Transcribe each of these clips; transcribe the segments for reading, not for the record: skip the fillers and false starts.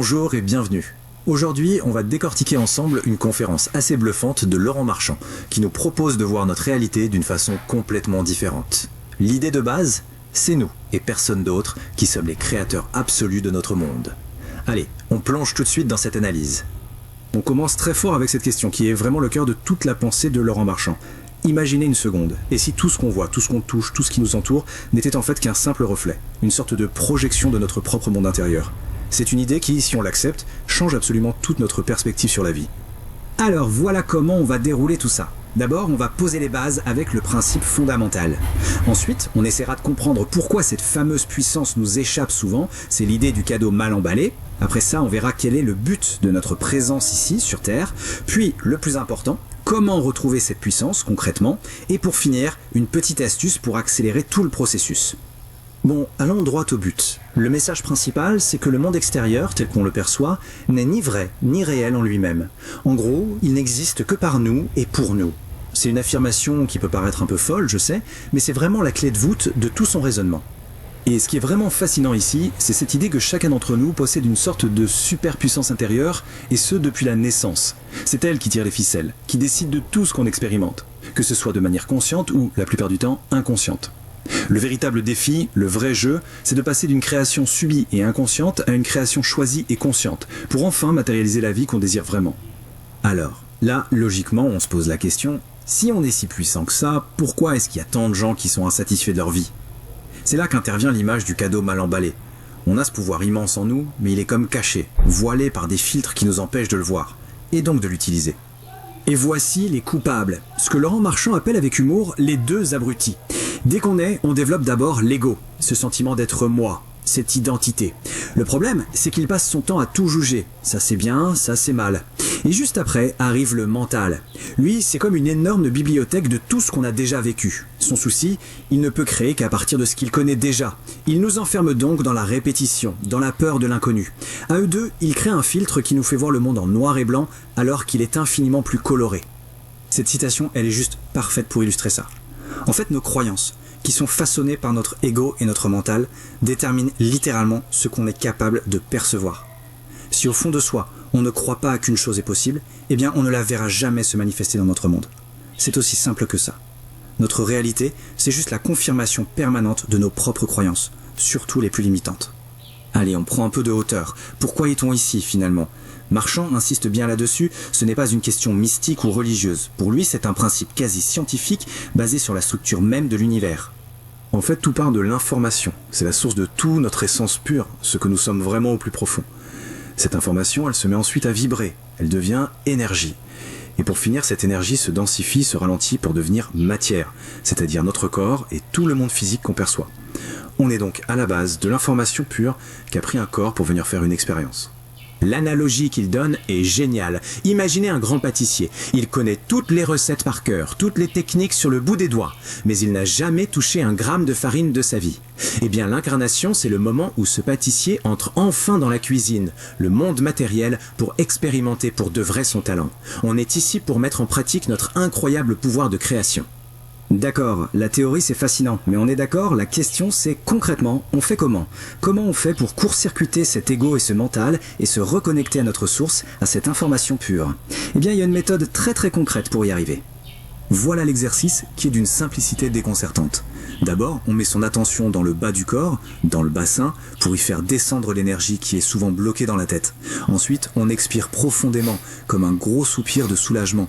Bonjour et bienvenue. Aujourd'hui, on va décortiquer ensemble une conférence assez bluffante de Laurent Marchand, qui nous propose de voir notre réalité d'une façon complètement différente. L'idée de base, c'est nous, et personne d'autre, qui sommes les créateurs absolus de notre monde. Allez, on plonge tout de suite dans cette analyse. On commence très fort avec cette question, qui est vraiment le cœur de toute la pensée de Laurent Marchand. Imaginez une seconde, et si tout ce qu'on voit, tout ce qu'on touche, tout ce qui nous entoure, n'était en fait qu'un simple reflet, une sorte de projection de notre propre monde intérieur. C'est une idée qui, si on l'accepte, change absolument toute notre perspective sur la vie. Alors voilà comment on va dérouler tout ça. D'abord, on va poser les bases avec le principe fondamental. Ensuite, on essaiera de comprendre pourquoi cette fameuse puissance nous échappe souvent, c'est l'idée du cadeau mal emballé. Après ça, on verra quel est le but de notre présence ici, sur Terre. Puis, le plus important, comment retrouver cette puissance concrètement. Et pour finir, une petite astuce pour accélérer tout le processus. Bon, allons droit au but. Le message principal, c'est que le monde extérieur, tel qu'on le perçoit, n'est ni vrai, ni réel en lui-même. En gros, il n'existe que par nous et pour nous. C'est une affirmation qui peut paraître un peu folle, je sais, mais c'est vraiment la clé de voûte de tout son raisonnement. Et ce qui est vraiment fascinant ici, c'est cette idée que chacun d'entre nous possède une sorte de superpuissance intérieure, et ce depuis la naissance. C'est elle qui tire les ficelles, qui décide de tout ce qu'on expérimente, que ce soit de manière consciente ou, la plupart du temps, inconsciente. Le véritable défi, le vrai jeu, c'est de passer d'une création subie et inconsciente à une création choisie et consciente, pour enfin matérialiser la vie qu'on désire vraiment. Alors, là, logiquement, on se pose la question, si on est si puissant que ça, pourquoi est-ce qu'il y a tant de gens qui sont insatisfaits de leur vie ? C'est là qu'intervient l'image du cadeau mal emballé. On a ce pouvoir immense en nous, mais il est comme caché, voilé par des filtres qui nous empêchent de le voir, et donc de l'utiliser. Et voici les coupables, ce que Laurent Marchand appelle avec humour les deux abrutis. Dès qu'on naît, on développe d'abord l'ego, ce sentiment d'être moi, cette identité. Le problème, c'est qu'il passe son temps à tout juger. Ça c'est bien, ça c'est mal. Et juste après arrive le mental. Lui, c'est comme une énorme bibliothèque de tout ce qu'on a déjà vécu. Son souci, il ne peut créer qu'à partir de ce qu'il connaît déjà. Il nous enferme donc dans la répétition, dans la peur de l'inconnu. À eux deux, il crée un filtre qui nous fait voir le monde en noir et blanc alors qu'il est infiniment plus coloré. Cette citation, elle est juste parfaite pour illustrer ça. En fait, nos croyances, qui sont façonnées par notre ego et notre mental, déterminent littéralement ce qu'on est capable de percevoir. Si au fond de soi, on ne croit pas qu'une chose est possible, eh bien on ne la verra jamais se manifester dans notre monde. C'est aussi simple que ça. Notre réalité, c'est juste la confirmation permanente de nos propres croyances, surtout les plus limitantes. Allez, on prend un peu de hauteur. Pourquoi est-on ici, finalement ? Marchand insiste bien là-dessus, ce n'est pas une question mystique ou religieuse. Pour lui, c'est un principe quasi scientifique basé sur la structure même de l'univers. En fait, tout part de l'information. C'est la source de tout notre essence pure, ce que nous sommes vraiment au plus profond. Cette information, elle se met ensuite à vibrer. Elle devient énergie. Et pour finir, cette énergie se densifie, se ralentit pour devenir matière, c'est-à-dire notre corps et tout le monde physique qu'on perçoit. On est donc à la base de l'information pure qu'a pris un corps pour venir faire une expérience. L'analogie qu'il donne est géniale. Imaginez un grand pâtissier. Il connaît toutes les recettes par cœur, toutes les techniques sur le bout des doigts, mais il n'a jamais touché un gramme de farine de sa vie. Eh bien, l'incarnation, c'est le moment où ce pâtissier entre enfin dans la cuisine, le monde matériel, pour expérimenter pour de vrai son talent. On est ici pour mettre en pratique notre incroyable pouvoir de création. D'accord, la théorie c'est fascinant, mais on est d'accord, la question c'est concrètement, on fait comment ? Comment on fait pour court-circuiter cet ego et ce mental et se reconnecter à notre source, à cette information pure ? Eh bien il y a une méthode très très concrète pour y arriver. Voilà l'exercice qui est d'une simplicité déconcertante. D'abord, on met son attention dans le bas du corps, dans le bassin, pour y faire descendre l'énergie qui est souvent bloquée dans la tête. Ensuite, on expire profondément, comme un gros soupir de soulagement.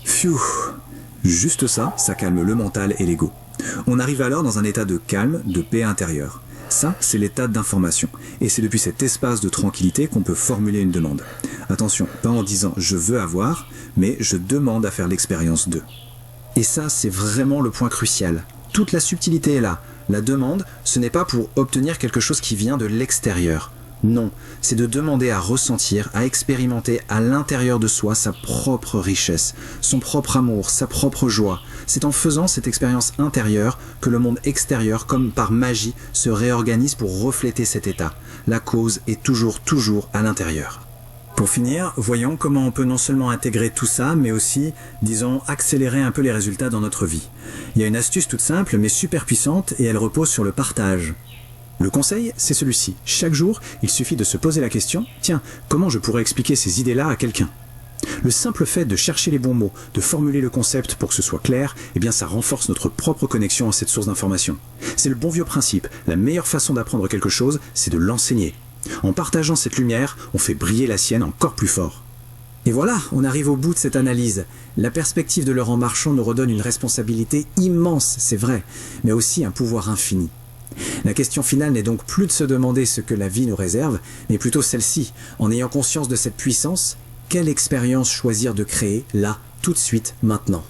Pfiou ! Juste ça, ça calme le mental et l'ego. On arrive alors dans un état de calme, de paix intérieure. Ça, c'est l'état d'information. Et c'est depuis cet espace de tranquillité qu'on peut formuler une demande. Attention, pas en disant « je veux avoir », mais « je demande à faire l'expérience de ». Et ça, c'est vraiment le point crucial. Toute la subtilité est là. La demande, ce n'est pas pour obtenir quelque chose qui vient de l'extérieur. Non, c'est de demander à ressentir, à expérimenter à l'intérieur de soi sa propre richesse, son propre amour, sa propre joie. C'est en faisant cette expérience intérieure que le monde extérieur, comme par magie, se réorganise pour refléter cet état. La cause est toujours à l'intérieur. Pour finir, voyons comment on peut non seulement intégrer tout ça, mais aussi, disons, accélérer un peu les résultats dans notre vie. Il y a une astuce toute simple, mais super puissante, et elle repose sur le partage. Le conseil, c'est celui-ci. Chaque jour, il suffit de se poser la question « Tiens, comment je pourrais expliquer ces idées-là à quelqu'un ?» Le simple fait de chercher les bons mots, de formuler le concept pour que ce soit clair, eh bien ça renforce notre propre connexion à cette source d'information. C'est le bon vieux principe. La meilleure façon d'apprendre quelque chose, c'est de l'enseigner. En partageant cette lumière, on fait briller la sienne encore plus fort. Et voilà, on arrive au bout de cette analyse. La perspective de Laurent Marchand nous redonne une responsabilité immense, c'est vrai, mais aussi un pouvoir infini. La question finale n'est donc plus de se demander ce que la vie nous réserve, mais plutôt celle-ci. En ayant conscience de cette puissance, quelle expérience choisir de créer, là, tout de suite, maintenant ?